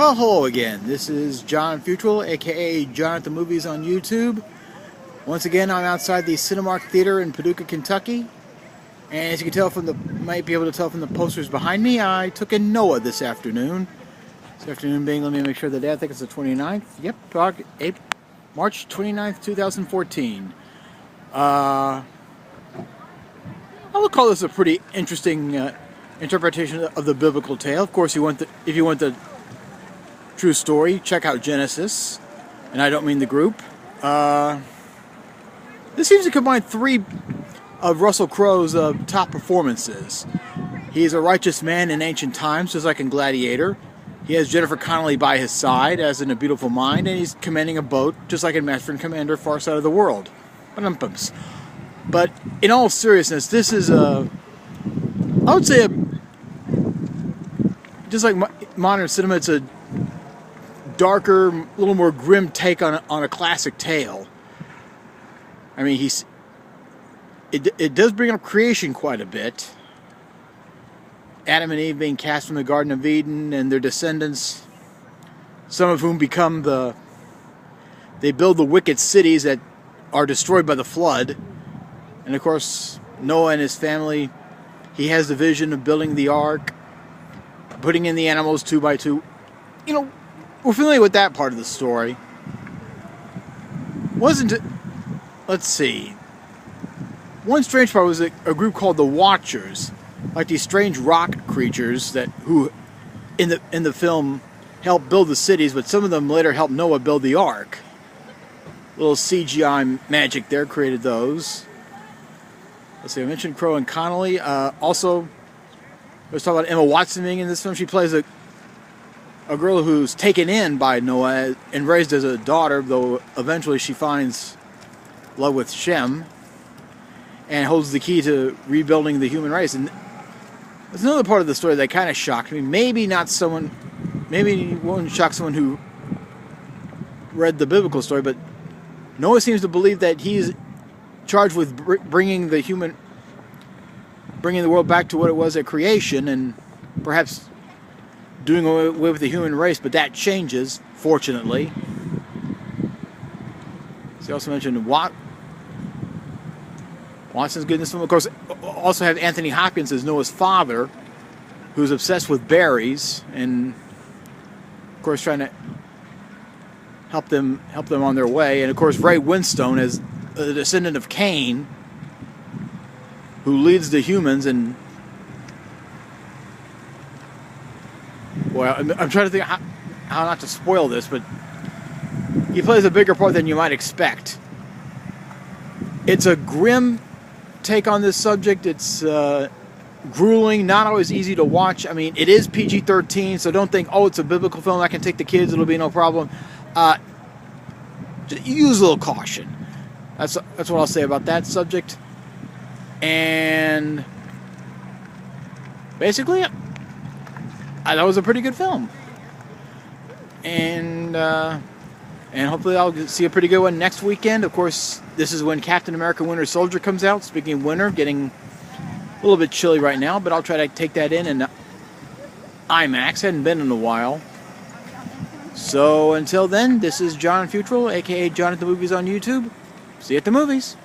Well, hello again. This is John Futrell, aka John at the Movies on YouTube. Once again, I'm outside the Cinemark Theater in Paducah, Kentucky. And as you can tell might be able to tell from the posters behind me, I took in Noah this afternoon. This afternoon being, let me make sure the day, I think it's the 29th. Yep, March 29th, 2014. I would call this a pretty interesting interpretation of the biblical tale. Of course, if you want the true story, check out Genesis, and I don't mean the group. This seems to combine three of Russell Crowe's top performances. He's a righteous man in ancient times, just like in Gladiator. He has Jennifer Connelly by his side, as in A Beautiful Mind, and he's commanding a boat, just like in Master and Commander, Far Side of the World. But in all seriousness, this is I would say, just like modern cinema, it's a darker, a little more grim take on a classic tale. I mean, it does bring up creation quite a bit. Adam and Eve being cast from the Garden of Eden, and their descendants, some of whom they build the wicked cities that are destroyed by the flood. And of course, Noah and his family, he has the vision of building the ark, putting in the animals 2 by 2. You know, we're familiar with that part of the story. Wasn't it? Let's see. One strange part was a group called the Watchers, like these strange rock creatures who in the film helped build the cities, but some of them later helped Noah build the ark. Little CGI magic there created those. Let's see, I mentioned Crowe and Connolly. Also, let's talk about Emma Watson being in this film. She plays a girl who's taken in by Noah and raised as a daughter, though eventually she finds love with Shem and holds the key to rebuilding the human race. And there's another part of the story that kind of shocked me. Maybe it won't shock someone who read the biblical story, but Noah seems to believe that he's charged with bringing the world back to what it was at creation, and perhaps doing away with the human race, but that changes, fortunately. So he also mentioned Watson's good in this film. Of course, also have Anthony Hopkins as Noah's father, who's obsessed with berries, and of course trying to help them on their way. And of course, Ray Winstone as a descendant of Cain, who leads the humans. And well, I'm trying to think how not to spoil this, but he plays a bigger part than you might expect. It's a grim take on this subject. It's grueling, not always easy to watch. I mean, it is PG-13, so don't think, oh, it's a biblical film, I can take the kids, it'll be no problem. Just use a little caution. That's what I'll say about that subject. And basically, I thought it was a pretty good film. And hopefully I'll see a pretty good one next weekend. Of course, this is when Captain America Winter Soldier comes out. Speaking of winter, getting a little bit chilly right now, but I'll try to take that in IMAX. Hadn't been in a while. So until then, this is John Futrell, aka John at the Movies on YouTube. See you at the movies.